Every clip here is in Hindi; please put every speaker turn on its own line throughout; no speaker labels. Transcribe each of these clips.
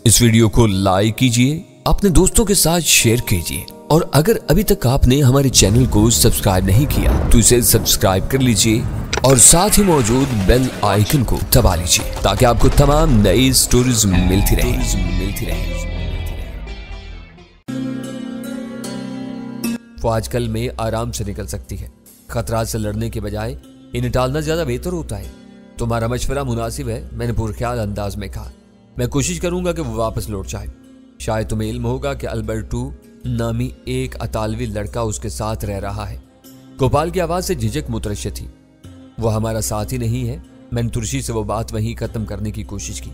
इस वीडियो को लाइक कीजिए, अपने दोस्तों के साथ शेयर कीजिए और अगर अभी तक आपने हमारे चैनल को सब्सक्राइब नहीं किया तो इसे सब्सक्राइब कर लीजिए और साथ ही मौजूद बेल आइकन को दबा लीजिए ताकि आपको तमाम नई स्टोरीज मिलती रहे। वो आजकल में आराम से निकल सकती है। खतरा से लड़ने के बजाय इन्हें टालना ज्यादा बेहतर होता है। तुम्हारा मशवरा मुनासिब है, मैंने पुरख्याल अंदाज में कहा। मैं कोशिश करूंगा कि वो वापस लौट जाए। शायद तुम्हें इल्म होगा कि अल्बर्टो नामी एक अतालवी लड़का उसके साथ रह रहा है। गोपाल की आवाज से झिझक मुतरश्शि थी। वो हमारा साथी नहीं है। मैंने तुर्शी से वो बात वहीं खत्म करने की कोशिश की।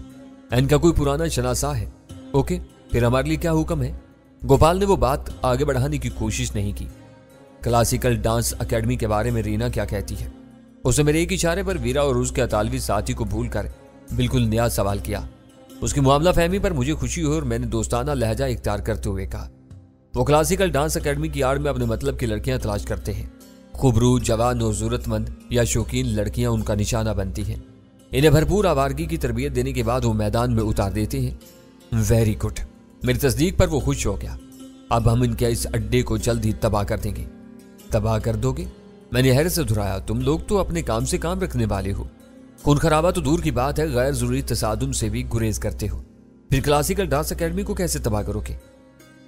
इनका कोई पुराना शनासा है। ओके, फिर हमारे लिए क्या हुक्म है? गोपाल ने वो बात आगे बढ़ाने की कोशिश नहीं की। क्लासिकल डांस एकेडमी के बारे में रीना क्या कहती है? उसने मेरे एक इशारे पर वीरा और उसके अतालवी साथी को भूलकर बिल्कुल नया सवाल किया। उसकी मामला फहमी पर मुझे खुशी हुई और मैंने दोस्ताना लहजा इख्तियार करते हुए कहा, वो क्लासिकल डांस एकेडमी की आड़ में अपने मतलब की लड़कियां तलाश करते हैं। खूबरू, जवान और जरूरतमंद या शौकीन लड़कियां उनका निशाना बनती हैं। इन्हें भरपूर आवारगी की तरबियत देने के बाद वो मैदान में उतार देते हैं। Very good. मेरी तस्दीक पर वो खुश हो गया। अब हम इनके इस अड्डे को जल्द ही तबाह कर देंगे। तबाह कर दोगे? मैंने हैरत से दोहराया। तुम लोग तो अपने काम से काम रखने वाले हो। खून खराबा तो दूर की बात है, गैर जरूरी तसादुम से भी गुरेज करते हो। फिर क्लासिकल डांस एकेडमी को कैसे तबाह करोगे?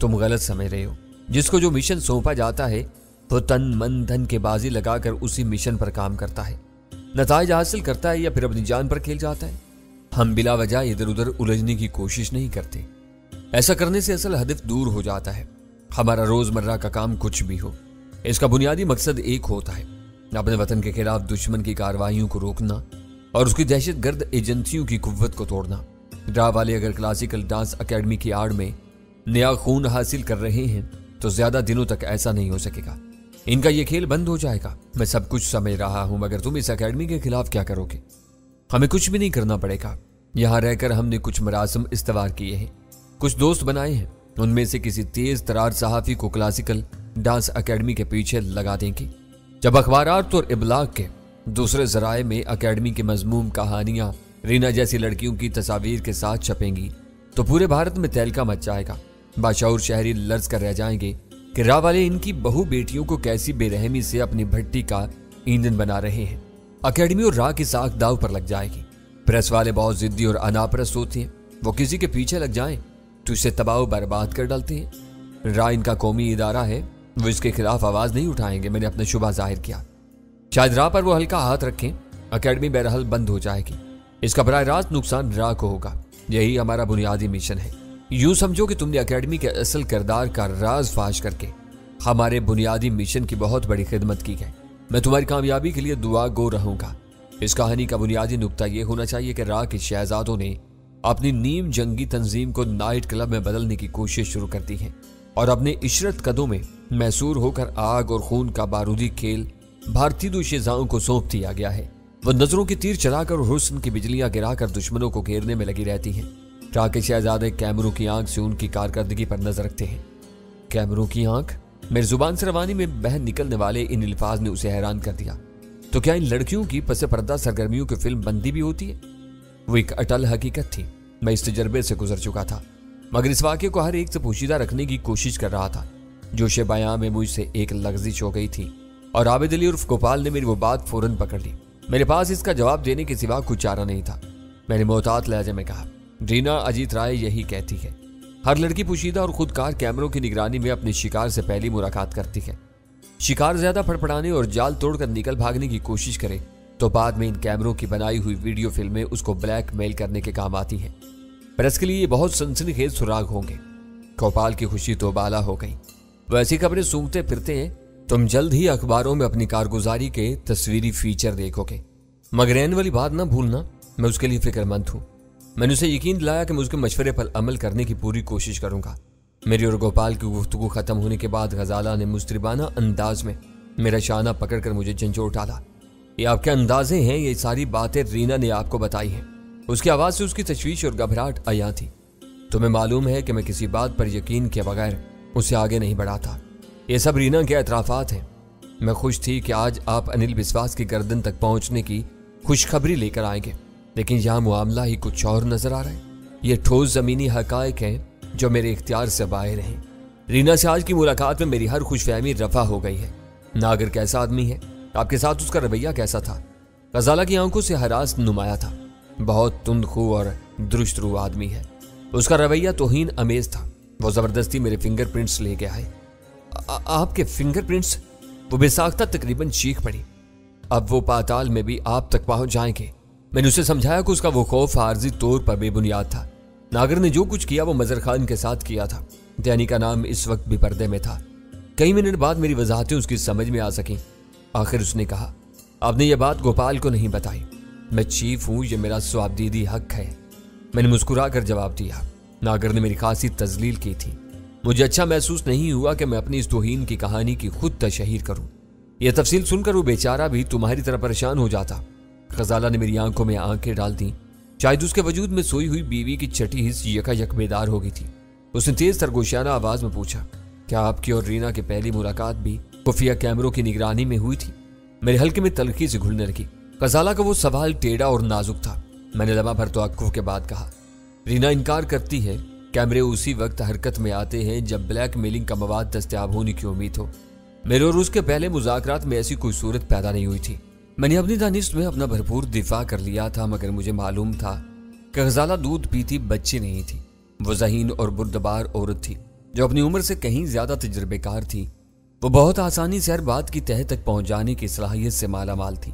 तुम गलत समझ रहे हो। जिसको जो मिशन सौंपा जाता है वो तन मन धन के बाजी लगाकर उसी मिशन पर काम करता है, नताइज हासिल करता है या फिर अपनी जान पर खेल जाता है। हम बिला वजह इधर उधर उलझने की कोशिश नहीं करते। ऐसा करने से असल हदफ दूर हो जाता है। हमारा रोजमर्रा का काम कुछ भी हो, इसका बुनियादी मकसद एक होता है, अपने वतन के खिलाफ दुश्मन की कार्रवाइयों को रोकना और उसकी दहशतगर्द एजेंसियों की कुव्वत को तोड़ना। ड्रा वाले अगर क्लासिकल डांस एकेडमी की आड़ में नया खून हासिल कर रहे हैं तो ज्यादा दिनों तक ऐसा नहीं हो सकेगा। इनका ये खेल बंद हो जाएगा। मैं सब कुछ समझ रहा हूं, मगर तुम इस एकेडमी के खिलाफ क्या करोगे? हमें कुछ भी नहीं करना पड़ेगा। यहां रहकर हमने कुछ मरासम इस्तवार किए हैं, कुछ दोस्त बनाए हैं। उनमें से किसी तेज तरार सहाफी को क्लासिकल डांस एकेडमी के पीछे लगा देंगे। जब अखबारात और इबलाग के दूसरे जराए में एकेडमी की मजमूम कहानियां रीना जैसी लड़कियों की तस्वीर के साथ छपेंगी तो पूरे भारत में तहलका मच जाएगा। बाशऊर शहरी लर्ज कर रह जाएंगे कि राह वाले इनकी बहु बेटियों को कैसी बेरहमी से अपनी भट्टी का ईंधन बना रहे हैं। एकेडमी और राह की साख दाव पर लग जाएगी। प्रेस वाले बहुत जिद्दी और अनापरस्त होते हैं। वो किसी के पीछे लग जाएं तो इसे तबाह बर्बाद कर डालते हैं। राह इनका कौमी इदारा है, वो इसके खिलाफ आवाज नहीं उठाएंगे। मैंने अपना शुबा जाहिर किया। शायद राह पर वो हल्का हाथ रखें, एकेडमी बहरहाल बंद हो जाएगी। इसका बराह रास्त नुकसान राह को होगा। यही हमारा बुनियादी मिशन है। यूं समझो कि तुमने एकेडमी के असल किरदार का राज फाश करके हमारे बुनियादी मिशन की बहुत बड़ी खिदमत की है। मैं तुम्हारी कामयाबी के लिए दुआ गो रहूंगा। इस कहानी का बुनियादी नुक्ता यह होना चाहिए कि राह के शहजादों ने अपनी नीम जंगी तंजीम को नाइट क्लब में बदलने की कोशिश शुरू कर दी है और अपने इशरत कदों में मैसूर होकर आग और खून का बारूदी खेल भारतीय दुशेजाओं को सौंप दिया गया है। वो नजरों के तीर चलाकर और हुस्न की बिजलियां गिराकर दुश्मनों को घेरने में लगी रहती हैं। राह के शहजादे कैमरों की आंख से उनकी कारकर्दगी पर नजर रखते हैं। कैमरों की आंख? मेरी जुबान से रवानी में बह निकलने वाले इन अल्फाज ने उसे हैरान कर दिया। तो क्या इन लड़कियों की पसे पर्दा सरगर्मियों की फिल्म बंदी भी होती है? वो एक अटल हकीकत थी। मैं इस तजर्बे से गुजर चुका था, मगर इस वाक्य को हर एक से पोशीदा रखने की कोशिश कर रहा था। जोशे बयां में मुझसे एक लग्जिश हो गई थी और आबिद अली उर्फ गोपाल ने मेरी वो बात फौरन पकड़ ली। मेरे पास इसका जवाब देने के सिवा कुछ चारा नहीं था। मैंने मोहतात लहजे में कहा, रीना अजीत राय यही कहती है, हर लड़की पोशीदा और खुदकार कैमरों की निगरानी में अपने शिकार से पहली मुलाकात करती है। शिकार ज्यादा फड़फड़ाने और जाल तोड़कर निकल भागने की कोशिश करे तो बाद में इन कैमरों की बनाई हुई वीडियो फिल्में उसको ब्लैकमेल करने के काम आती हैं। प्रेस के लिए ये बहुत सनसनीखेज सुराग होंगे। गोपाल की खुशी तो बाला हो गई। वो ऐसी खबरें सूंघते फिरते हैं, तुम जल्द ही अखबारों में अपनी कारगुजारी के तस्वीरी फीचर देखोगे। मगर एन वाली बात ना भूलना, मैं उसके लिए फिक्रमंद हूं। मैंने उसे यकीन दिलाया कि मैं उसके मशवरे पर अमल करने की पूरी कोशिश करूंगा। मेरी और गोपाल की गुफ्तगू खत्म होने के बाद गजाला ने मुस्तरिबाना अंदाज में मेरा शाना पकड़कर मुझे झंझोड़ डाला। ये आपके अंदाजे हैं, ये सारी बातें रीना ने आपको बताई हैं। उसकी आवाज से उसकी तशवीश और घबराहट आया थी। तुम्हें मालूम है कि मैं किसी बात पर यकीन के बगैर उसे आगे नहीं बढ़ा था। ये सब रीना के एतराफात हैं। मैं खुश थी कि आज आप अनिल विश्वास की गर्दन तक पहुंचने की खुशखबरी लेकर आएंगे, लेकिन यहां मामला ही कुछ और नजर आ रहा है। ये ठोस जमीनी हकायक हैं जो मेरे इख्तियार से बाहर हैं। रीना से आज की मुलाकात में मेरी हर खुशफहमी रफा हो गई है। नागर कैसा आदमी है, आपके साथ उसका रवैया कैसा था? गजाला की आंखों से हरास नुमाया था। बहुत तुंदखू और दुरुस्त रू आदमी है। उसका रवैया तौहीन अमेज था। वो जबरदस्ती मेरे फिंगरप्रिंट्स ले गया है। आपके फिंगरप्रिंट्स? वो बेसाख्ता तकरीबन चीख पड़ी। अब वो पाताल में भी आप तक पहुंच जाएंगे। मैंने उसे समझाया कि उसका वो खौफ आर्जी तौर पर बेबुनियाद था। नागर ने जो कुछ किया वो मजर खान के साथ किया था। दैनी का नाम इस वक्त भी पर्दे में था। कई मिनट बाद मेरी वजाहतें उसकी समझ में आ सकी। आखिर उसने कहा, आपने ये बात गोपाल को नहीं बताई। मैं चीफ हूं, ये मेरा स्वाबदीदी हक है। मैंने मुस्कुरा कर जवाब दिया। नागर ने मेरी खासी तजलील की थी। मुझे अच्छा महसूस नहीं हुआ कि मैं अपनी इस तौहीन की कहानी की खुद तशहीर करूं। यह तफसील सुनकर वो बेचारा भी तुम्हारी तरह परेशान हो जाता। गजाला ने मेरी आंखों में आंखें डाल दी। शायद उसके वजूद में सोई हुई बीवी की छठी हिस्स यकायक बेदार हो गई थी। उसने तेज सरगोशियाना आवाज में पूछा, क्या आपकी और रीना की पहली मुलाकात भी खुफिया कैमरों की निगरानी में हुई थी? मेरे हल्के में तलखी से घुलने लगी। गजाला का वो सवाल टेढ़ा और नाजुक था। मैंने लम्हा भर तवक्कुफ के बाद कहा, रीना इनकार करती है। कैमरे उसी वक्त हरकत में आते हैं जब ब्लैकमेलिंग का मवाद दस्तयाब होने की उम्मीद हो। मेरे और उसके पहले मुज़ाकरात में ऐसी कोई सूरत पैदा नहीं हुई थी। मैंने अपनी दानिश में अपना भरपूर दिफा कर लिया था, मगर मुझे मालूम था कि गजाला दूध पीती बच्ची नहीं थी। वो ज़हीन और बुर्दबार औरत थी जो अपनी उम्र से कहीं ज्यादा तजुर्बेकार थी। वो बहुत आसानी से हर बात की तह तक पहुंच जाने की सलाहियत से मालामाल थी।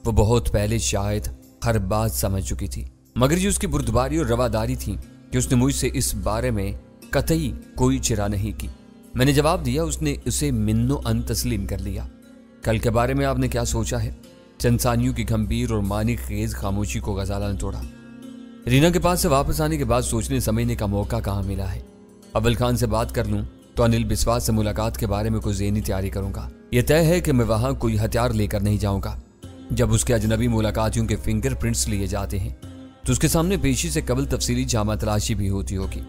वो बहुत पहले शायद हर बात समझ चुकी थी, मगर ये उसकी बुर्दबारी और रवादारी थी कि उसने मुझसे इस बारे में कतई कोई चिरा नहीं की। मैंने जवाब दिया। उसने उसे मिन्नो अन तस्लीम कर लिया। कल के बारे में आपने क्या सोचा है? चंद सानियों की गंभीर और मानी खेज खामोशी को गजाला ने तोड़ा। रीना के पास से वापस आने के बाद सोचने समझने का मौका कहाँ मिला है। अव्वल खान से बात कर लूं तो अनिल बिस्वास से मुलाकात के बारे में कोई ज़हनी तैयारी करूंगा। यह तय है कि मैं वहां कोई हथियार लेकर नहीं जाऊंगा। जब उसके अजनबी मुलाकातियों के फिंगरप्रिंट्स लिए जाते हैं तो उसके सामने पेशी से कबल तफसीली जामा तलाशी भी होती होगी।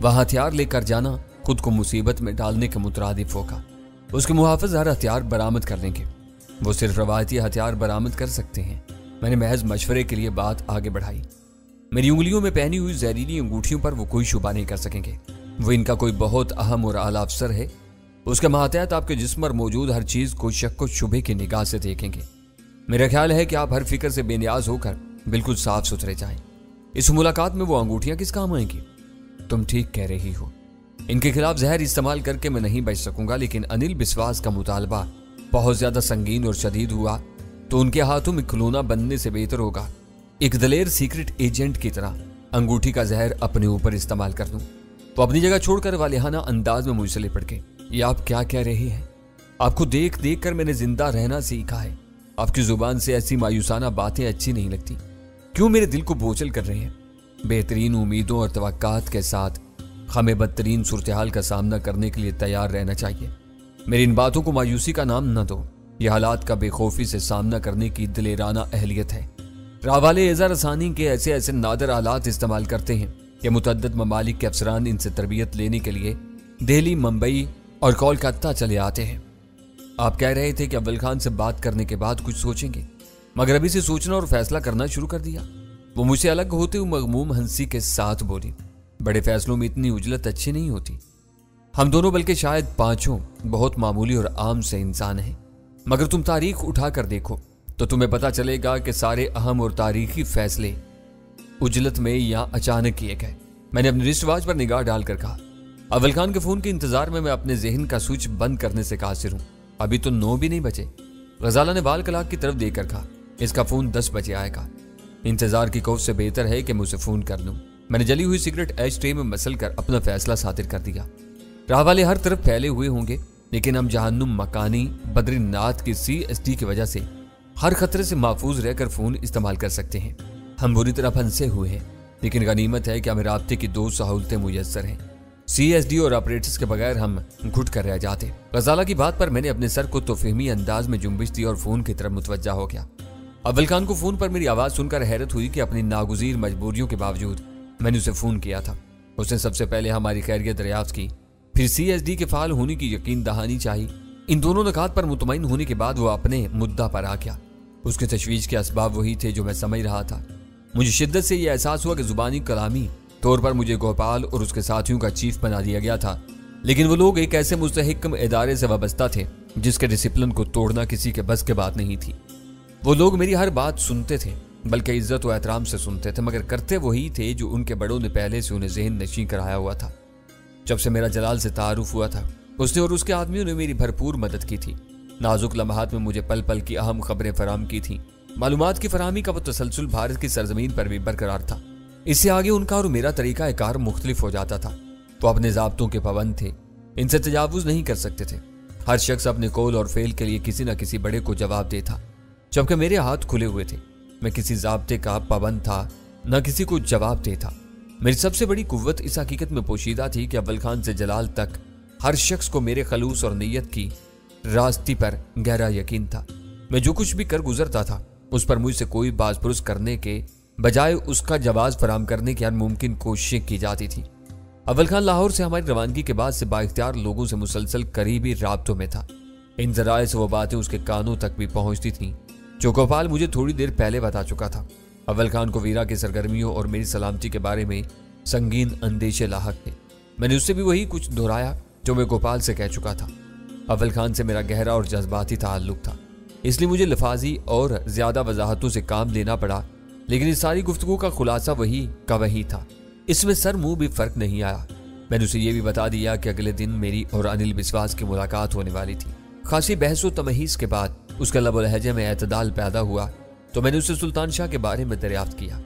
वहां हथियार लेकर जाना खुद को मुसीबत में डालने के मुतरादिफ होगा। उसके मुहाफिज हर हथियार बरामद कर लेंगे। वो सिर्फ रवायती हथियार बरामद कर सकते हैं। मैंने महज मशवरे के लिए बात आगे बढ़ाई। मेरी उंगलियों में पहनी हुई जहरीली अंगूठियों पर वो कोई शुबा नहीं कर सकेंगे। वो इनका कोई बहुत अहम और आला अफसर है। उसके मातहत आपके जिस्म पर मौजूद हर चीज को शक व शुबे की निगाह से देखेंगे। मेरा ख्याल है कि आप हर फिक्र से बेनियाज होकर बिल्कुल साफ सुथरे जाएं। इस मुलाकात में वो अंगूठियां किस काम आएंगी? तुम ठीक कह रही हो। इनके खिलाफ जहर इस्तेमाल करके मैं नहीं बच सकूंगा, लेकिन अनिल बिस्वास का मुतालबा बहुत ज्यादा संगीन और शदीद हुआ तो उनके हाथों में खिलौना बनने से बेहतर होगा एक दलेर सीक्रेट एजेंट की तरह अंगूठी का जहर अपने ऊपर इस्तेमाल कर दूं। तो अपनी जगह छोड़कर वालिहाना अंदाज में मुझसे लिपट के, ये आप क्या कह रहे हैं? आपको देख देख कर मैंने जिंदा रहना सीखा है। आपकी जुबान से ऐसी मायूसाना बातें अच्छी नहीं लगती। क्यों मेरे दिल को बोझल कर रहे हैं? बेहतरीन उम्मीदों और तवक्कात के साथ हमें बदतरीन सूरत हाल का सामना करने के लिए तैयार रहना चाहिए। मेरी इन बातों को मायूसी का नाम न दो। यह हालात का बेखौफी से सामना करने की दिलेराना अहलियत है। रावाले एज़ा रसानी के ऐसे ऐसे नादर आलात इस्तेमाल करते हैं कि मुतअद्दिद ममालिक के अफसरान इनसे तरबियत लेने के लिए दिल्ली, मुंबई और कोलकाता चले आते हैं। आप कह रहे थे कि अव्वल खान से बात करने के बाद कुछ सोचेंगे, मगर अभी से सोचना और फैसला करना शुरू कर दिया। वो मुझसे अलग होते हुए मगमूम हंसी के साथ बोली, बड़े फैसलों में इतनी उजलत अच्छी नहीं होती। हम दोनों बल्कि शायद पांचों बहुत मामूली और आम से इंसान हैं, मगर तुम तारीख उठा कर देखो तो तुम्हें पता चलेगा कि सारे अहम और तारीखी फैसले उजलत में या अचानक किए गए। मैंने अपने रिस्ट वॉच पर निगाह डालकर कहा। अव्वल खान के फोन के इंतजार में मैं अपने जहन का स्विच बंद करने से कासिर हूं। अभी तो 9 भी नहीं बचे। गजाला ने बाल कलाक की तरफ देखकर कहा, इसका फोन 10 बजे आएगा। इंतजार की खौफ से बेहतर है कि मैं उसे फोन कर लूं। मैंने जली हुई सिगरेट एश ट्रे में मसल कर अपना फैसला सातिर कर दिया। राह वाले हर तरफ फैले हुए होंगे, लेकिन हम जहन्नुम मकानी बद्रीनाथ की CSD की वजह से हर खतरे से महफूज रहकर फोन इस्तेमाल कर सकते हैं। हम बुरी तरह फंसे हुए हैं, लेकिन गनीमत है कि हमें राब्ते की 2 सहूलतें मुयस्सर हैं। CSD और ऑपरेटर्स के बगैर हम घुट कर रह जाते। गजाला की बात पर मैंने अपने सर को तोफहमी अंदाज में जुम्बिश दी और फोन की तरफ मुतवज्जा हो गया। अव्वल खान को फोन पर मेरी आवाज सुनकर हैरत हुई कि अपनी नागुज़ीर मजबूरियों के बावजूद मैंने उसे फोन किया था। उसने सबसे पहले हमारी खैरियत दरियाफ्त की, फिर CSD के फाल होने की यकीन दहानी चाहिए। इन दोनों नकात पर मुतमईन होने के बाद वो अपने मुद्दा पर आ गया। उसके तशवीश के असबाब वही थे जो मैं समझ रहा था। मुझे शिद्दत से यह एहसास हुआ कि जुबानी कलामी तौर पर मुझे गोपाल और उसके साथियों का चीफ बना दिया गया था, लेकिन वो लोग एक ऐसे मुस्तहिकम इदारे से वाबस्ता थे जिसके डिसिप्लिन को तोड़ना किसी के बस के बात नहीं थी। वो लोग मेरी हर बात सुनते थे, बल्कि इज्जत और एहतराम से सुनते थे, मगर करते वही थे जो उनके बड़ों ने पहले से उन्हें ज़हन नशीं कराया हुआ था। जब से मेरा जलाल से तारुफ हुआ था, उसने और उसके आदमियों ने मेरी भरपूर मदद की थी। नाजुक लम्हात में मुझे पल पल की अहम खबरें फराहम की थी। मालूमात की फराहमी का वो तसलसल भारत की सरजमीन पर भी बरकरार था। इससे आगे उनका और मेरा तरीका कार मुख्तलिफ हो जाता था। वो अपने ज़ाब्तों के पाबंद थे, इनसे तजावुज नहीं कर सकते थे। हर शख्स अपने कौल और फेल के लिए किसी न किसी बड़े को जवाब देता, जबकि मेरे हाथ खुले हुए थे। मैं किसी ज़ाब्ते का पाबंद था, न किसी को जवाब देता। मेरी सबसे बड़ी कुव्वत इस हकीकत में पोशीदा थी कि अव्वल खान से जलाल तक हर शख्स को मेरे खलूस और नीयत की रास्ती पर गहरा यकीन था। मैं जो कुछ भी कर गुजरता था, उस पर मुझसे कोई बाज़पुरुष करने के बजाय उसका जवाब फराम करने की हर मुमकिन कोशिशें की जाती थी। अव्वल खान लाहौर से हमारी रवानगी के बाद से बाइख्तियार लोगों से मुसलसल करीबी राब्तों में था। इन जराए से वो बातें उसके कानों तक भी पहुंचती थीं जो गोपाल मुझे थोड़ी देर पहले बता चुका था। अव्वल खान को वीरा की सरगर्मियों और मेरी सलामती के बारे में संगीन अंदेशे लाहक थे। मैंने उससे भी वही कुछ दोहराया जो मैं गोपाल से कह चुका था। अव्वल खान से मेरा गहरा और जज्बाती ताल्लुक था, इसलिए मुझे लफाजी और ज्यादा वजाहतों से काम लेना पड़ा, लेकिन इस सारी गुफ्तगू का खुलासा वही का वही था। इसमें सर मुंह भी फर्क नहीं आया। मैंने उसे यह भी बता दिया कि अगले दिन मेरी और अनिल बिस्वास की मुलाकात होने वाली थी। खासी बहस व तमहीस के बाद उसके लब लहजे में एतदाल पैदा हुआ तो मैंने उससे सुल्तान शाह के बारे में दरियाफ्त किया।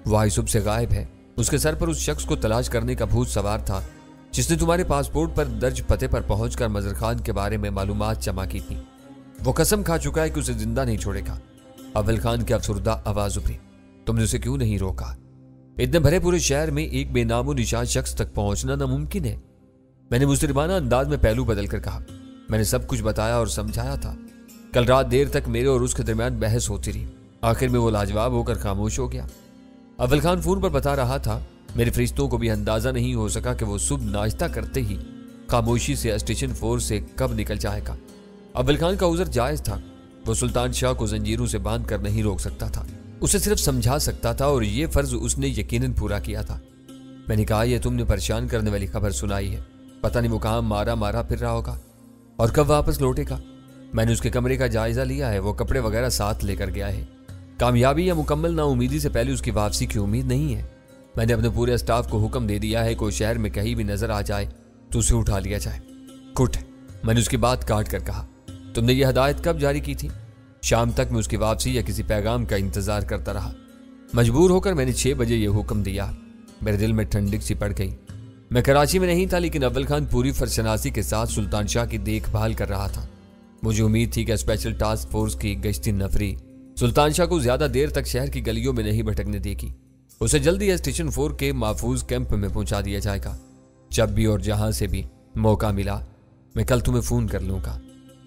वो आज सुबह से गायब है। उसके सर पर उस शख्स को तलाश करने का भूत सवार था जिसने तुम्हारे पासपोर्ट पर दर्ज पते पर पहुंचकर मजर खान के बारे में मालूमात जमा की थी। वो कसम खा चुका है कि उसे जिंदा नहीं छोड़ेगा। अव्वल खान की अफसुर्दा आवाज उभरी, तुमने उसे क्यों नहीं रोका? इतने भरे पूरे शहर में एक बेनामो निशान शख्स तक पहुंचना नामुमकिन है। मैंने मुजरिमाना अंदाज में पहलू बदल कर कहा। मैंने सब कुछ बताया और समझाया था। कल रात देर तक मेरे और उसके दरमियान बहस होती रही। आखिर में वो लाजवाब होकर खामोश हो गया। अव्वल खान फोन पर बता रहा था, मेरे फरिश्तों को भी अंदाजा नहीं हो सका कि वो सुबह नाश्ता करते ही खामोशी से स्टेशन 4 से कब निकल जाएगा। अव्वल खान का उज़र जायज था। वो सुल्तान शाह को जंजीरों से बांध कर नहीं रोक सकता था, उसे सिर्फ समझा सकता था और ये फर्ज उसने यकीनन पूरा किया था। मैंने कहा, यह तुमने परेशान करने वाली खबर सुनाई है। पता नहीं वो कहाँ मारा मारा फिर रहा होगा और कब वापस लौटेगा। मैंने उसके कमरे का जायजा लिया है। वो कपड़े वगैरह साथ लेकर गया है। कामयाबी या मुकम्मल नाउमीदी से पहले उसकी वापसी की उम्मीद नहीं है। मैंने अपने पूरे स्टाफ को हुक्म दे दिया है, कोई शहर में कहीं भी नजर आ जाए तो उसे उठा लिया जाए। कुट, मैंने उसकी बात काट कर कहा, तुमने ये हदायत कब जारी की थी? शाम तक मैं उसकी वापसी या किसी पैगाम का इंतजार करता रहा। मजबूर होकर मैंने 6 बजे यह हुक्म दिया। मेरे दिल में ठंडक सी पड़ गई। मैं कराची में नहीं था, लेकिन अव्वल खान पूरी फरशनासी के साथ सुल्तान शाह की देखभाल कर रहा था। मुझे उम्मीद थी कि स्पेशल टास्क फोर्स की गश्ती नफरी सुल्तान शाह को ज्यादा देर तक शहर की गलियों में नहीं भटकने देगी। उसे जल्दी स्टेशन 4 के महफूज कैंप में पहुंचा दिया जाएगा। जब भी और जहां से भी मौका मिला मैं कल तुम्हें फोन कर लूंगा।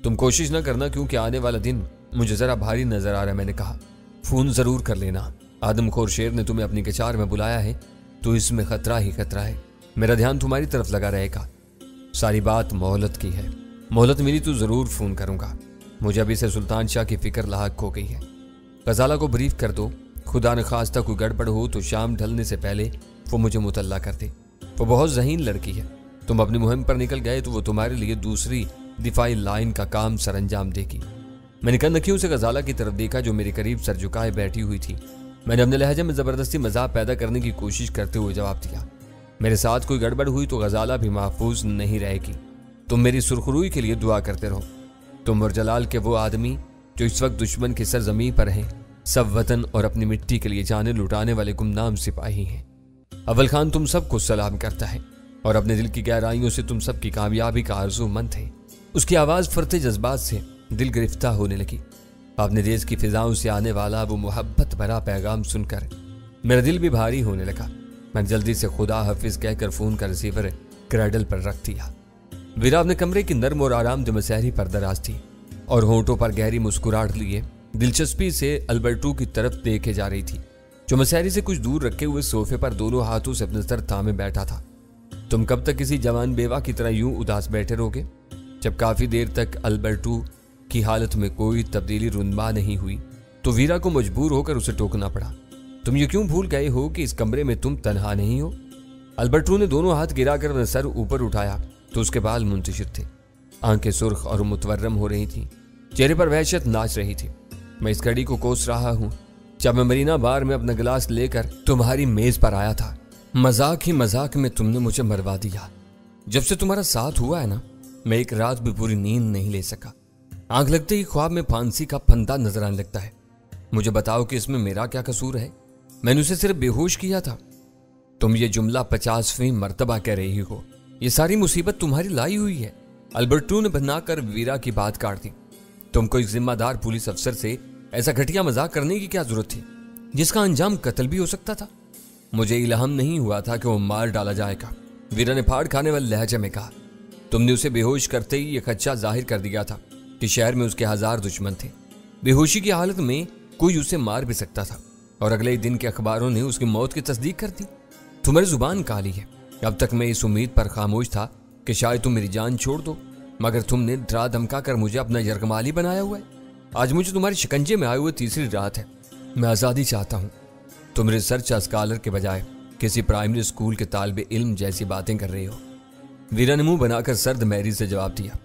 तुम कोशिश न करना, क्योंकि आने वाला दिन मुझे जरा भारी नजर आ रहा है। मैंने कहा, फोन जरूर कर लेना। आदमखोर शेर ने तुम्हें अपनी कचार में बुलाया है तो इसमें खतरा ही खतरा है। मेरा ध्यान तुम्हारी तरफ लगा रहेगा। सारी बात मोहलत की है। मोहलत मिली तो जरूर फोन करूंगा। मुझे अभी से सुल्तान शाह की फिक्र लाहक हो गई है। गजाला को ब्रीफ कर दो, खुदा न खास्ता कोई गड़बड़ हो तो शाम ढलने से पहले वो मुझे मुतल्ला कर दे। वो बहुत ज़हीन लड़की है। तुम अपनी मुहिम पर निकल गए तो वो तुम्हारे लिए दूसरी दिफाई लाइन का काम सरंजाम देगी। मैंने कनखियों से गजाला की तरफ देखा जो मेरे करीब सर झुकाए बैठी हुई थी। मैंने अपने लहजे में जबरदस्ती मजाक पैदा करने की कोशिश करते हुए जवाब दिया, मेरे साथ कोई गड़बड़ हुई तो गजाला भी महफूज नहीं रहेगी। तुम मेरी सुरखरुई के लिए दुआ करते रहो। तुम और जलाल के वो आदमी जो इस वक्त दुश्मन की सरजमीं पर हैं, सब वतन और अपनी मिट्टी के लिए जाने लुटाने वाले गुमनाम सिपाही हैं। अव्वल खान तुम सबको सलाम करता है और अपने दिल की गहराइयों से तुम सबकी कामयाबी का आरज़ूमंद है। उसकी आवाज़ फरते जज्बात से दिल गिरफ्तार होने लगी। अपने देश की फिजाओं से आने वाला वो मोहब्बत भरा पैगाम सुनकर मेरा दिल भी भारी होने लगा। मैंने जल्दी से खुदा हाफिज कहकर फोन का रिसीवर क्रैडल पर रख दिया। वीरा अपने कमरे की नर्म और आरामदेह मसहरी पर दराज थी और होंठों पर गहरी मुस्कुराहट लिए दिलचस्पी से अल्बर्टो की तरफ देखे जा रही थी, जो मसहरी से कुछ दूर रखे हुए सोफे पर दोनों हाथों से अपने सर थामे बैठा था। तुम कब तक किसी जवान बेवा की तरह यूं उदास बैठे रहोगे? जब काफी देर तक अल्बर्टो की हालत में कोई तब्दीली रुनमा नहीं हुई तो वीरा को मजबूर होकर उसे टोकना पड़ा। तुम ये क्यों भूल गए हो कि इस कमरे में तुम तन्हा नहीं हो? अल्बर्टो ने दोनों हाथ गिराकर अपना सर ऊपर उठाया तो उसके बाल मुंतशिर थे, आंखें सुर्ख और मुतवर्रम हो रही थी, चेहरे पर वहशत नाच रही थी। मैं इस घड़ी को कोस रहा हूं जब मैं मरीना बार में अपना गिलास लेकर तुम्हारी मेज पर आया था। मजाक ही मजाक में तुमने मुझे मरवा दिया। जब से तुम्हारा साथ हुआ है ना, मैं एक रात भी पूरी नींद नहीं ले सका। आंख लगते ही ख्वाब में फांसी का फंदा नजर आने लगता है। मुझे बताओ कि इसमें मेरा क्या कसूर है? मैंने उसे सिर्फ बेहोश किया था। तुम ये जुमला 50वीं मर्तबा कह रही हो। ये सारी मुसीबत तुम्हारी लाई हुई है। अल्बर्टो ने बनाकर वीरा की बात काट दी। तुमको एक जिम्मेदार पुलिस अफसर से ऐसा घटिया मजाक करने की क्या जरूरत थी, जिसका अंजाम कत्ल भी हो सकता था? मुझे इल्हाम नहीं हुआ था कि वो मार डाला जाएगा, वीरा ने फाड़ खाने वाले लहजे में कहा। तुमने उसे बेहोश करते ही यह खदशा जाहिर कर दिया था कि शहर में उसके 1000 दुश्मन थे। बेहोशी की हालत में कोई उसे मार भी सकता था और अगले दिन के अखबारों ने उसकी मौत की तस्दीक कर दी। तुम्हारी जुबान काली है। अब तक मैं इस उम्मीद पर खामोश था कि शायद तुम मेरी जान छोड़ दो, मगर तुमने डरा धमका कर मुझे अपना यरगमाली बनाया हुआ है। आज मुझे तुम्हारे शिकंजे में आए हुए तीसरी रात है। मैं आज़ादी चाहता हूँ। तुम रिसर्च स्कॉलर के बजाय किसी प्राइमरी स्कूल के तालिब इल्म जैसी बातें कर रहे हो। वीरा ने मुंह बनाकर सर्द मैरी से जवाब दिया।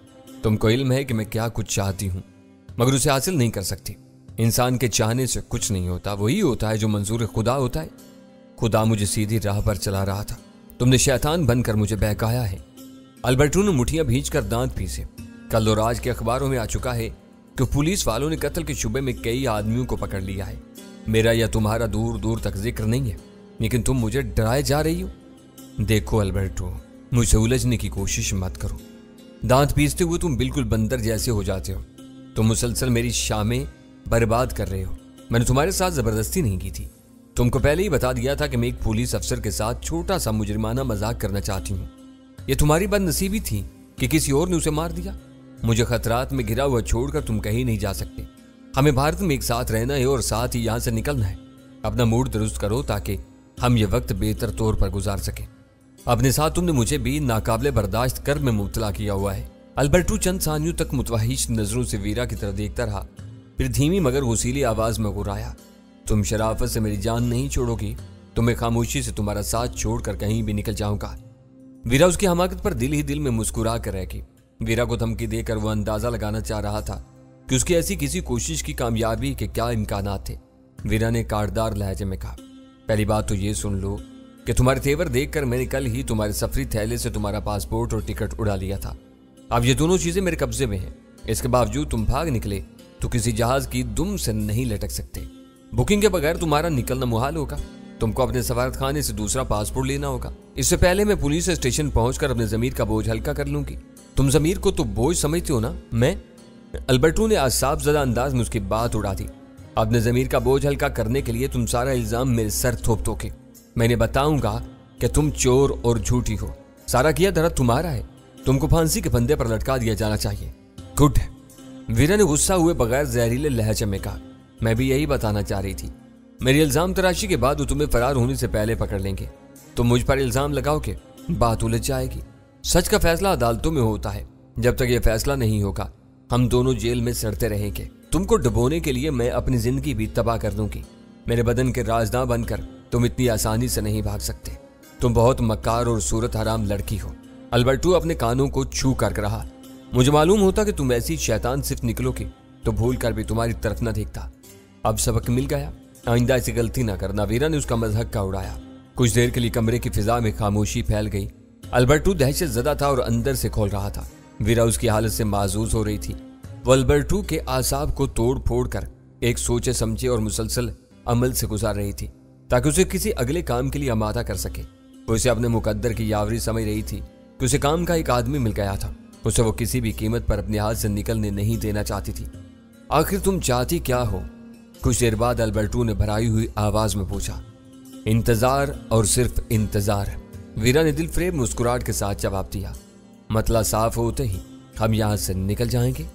तुमको इल्म है कि मैं क्या कुछ चाहती हूँ, मगर उसे हासिल नहीं कर सकती। इंसान के चाहने से कुछ नहीं होता, वही होता है जो मंजूर खुदा होता है। खुदा मुझे सीधी राह पर चला रहा था, तुमने शैतान बनकर मुझे बहकाया है। अल्बर्टो ने मुठियां भींचकर दांत पीसे। कल और आज के अखबारों में आ चुका है कि पुलिस वालों ने कत्ल के शुबे में कई आदमियों को पकड़ लिया है। मेरा या तुम्हारा दूर दूर तक जिक्र नहीं है, लेकिन तुम मुझे डराए जा रही हो। देखो अल्बर्टो, मुझसे उलझने की कोशिश मत करो। दांत पीसते हुए तुम बिल्कुल बंदर जैसे हो जाते हो। तुम मुसलसल मेरी शामें बर्बाद कर रहे हो। मैंने तुम्हारे साथ जबरदस्ती नहीं की थी। तुमको पहले ही बता दिया था कि मैं एक पुलिस अफसर के साथ छोटा सा मुजरिमाना मजाक करना चाहती हूँ। यह तुम्हारी बदनसीबी थी कि किसी और ने उसे मार दिया। मुझे खतरात में घिरा हुआ छोड़कर तुम कहीं नहीं जा सकते। हमें भारत में एक साथ रहना है और साथ ही यहाँ से निकलना है। अपना मूड दुरुस्त करो ताकि हम ये वक्त बेहतर तौर पर गुजार सकें। अपने साथ तुमने मुझे भी नाकाबिले बर्दाश्त कर्ब में मुब्तला किया हुआ है। अल्बर्टो चंद सानियों तक मुतवहिश नजरों से वीरा की तरफ देखता रहा, फिर धीमी मगर वसीली आवाज में गुर्राया। तुम शराफत से मेरी जान नहीं छोड़ोगी तो मैं खामोशी से तुम्हारा साथ छोड़कर कहीं भी निकल जाऊंगा। वीरा उसकी हमाकत पर दिल ही दिल में मुस्कुरा कर रहेगी। वीरा को धमकी देकर वो अंदाजा लगाना चाह रहा था कि उसकी ऐसी किसी कोशिश की कामयाबी के क्या इम्कानात थे। वीरा ने काटदार लहजे में कहा, पहली बात तो ये सुन लो कि तुम्हारे तेवर देखकर मैंने कल ही तुम्हारे सफरी थैले से तुम्हारा पासपोर्ट और टिकट उड़ा लिया था। अब ये दोनों चीजें मेरे कब्जे में हैं। इसके बावजूद तुम भाग निकले तो किसी जहाज की दुम से नहीं लटक सकते। बुकिंग के बगैर तुम्हारा निकलना मुहाल होगा। तुमको अपने सफारत खाने से दूसरा पासपोर्ट लेना होगा। इससे पहले मैं पुलिस स्टेशन पहुंचकर अपने जमीर का बोझ हल्का कर लूंगी। तुम जमीर को तो बोझ समझते हो ना? मैं अल्बर्टो ने आसाब ज़दा अंदाज में उसकी बात उड़ा दी। अपने जमीर का बोझ हल्का करने के लिए तुम सारा इल्जाम मेरे सर थोप दोगे। मैंने बताऊंगा कि तुम चोर और झूठी हो। सारा किया धरा तुम्हारा है। तुमको फांसी के फंदे पर लटका दिया जाना चाहिए। गुड। वीरा ने गुस्सा हुए बगैर जहरीले लहजे में कहा, मैं भी यही बताना चाह रही थी। मेरी इल्जाम तराशी के बाद वो तुम्हें फरार होने से पहले पकड़ लेंगे। तुम मुझ पर इल्जाम लगाओगे, बात उलझ जाएगी। सच का फैसला अदालतों में होता है। जब तक यह फैसला नहीं होगा हम दोनों जेल में सड़ते रहेंगे। तुमको डुबोने के लिए मैं अपनी जिंदगी भी तबाह कर दूंगी। मेरे बदन के राजदां बनकर तुम इतनी आसानी से नहीं भाग सकते। तुम बहुत मक्कार और सूरत हराम लड़की हो। अल्बर्टो अपने कानों को छू कर रहा। मुझे मालूम होता कि तुम ऐसी शैतान सिर्फ निकलोगे तो भूल कर भी तुम्हारी तरफ न देखता। अब सबक मिल गया, आइंदा ऐसी गलती ना करना। वीरा ने उसका मज़हक का उड़ाया। कुछ देर के लिए कमरे की फिजा में खामोशी फैल गई। अल्बर्टो दहशत ज़दा था और अंदर से खोल रहा था। वीरा उसकी हालत से माजूज हो रही थी। वो अल्बर्टो के आसाब को तोड़ फोड़ कर एक सोचे समझे और मुसलसल अमल से गुजार रही थी ताकि उसे किसी अगले काम के लिए आमादा कर सके। वो उसे अपने मुकद्दर की यावरी समझ रही थी कि उसे काम का एक आदमी मिल गया था। उसे वो किसी भी कीमत पर अपने हाथ से निकलने नहीं देना चाहती थी। आखिर तुम चाहती क्या हो? कुछ देर बाद अल्बर्टो ने भराई हुई आवाज में पूछा। इंतजार और सिर्फ इंतजार, वीरा ने दिल फ्रेब मुस्कुराहट के साथ जवाब दिया। मतला साफ होते ही हम यहां से निकल जाएंगे।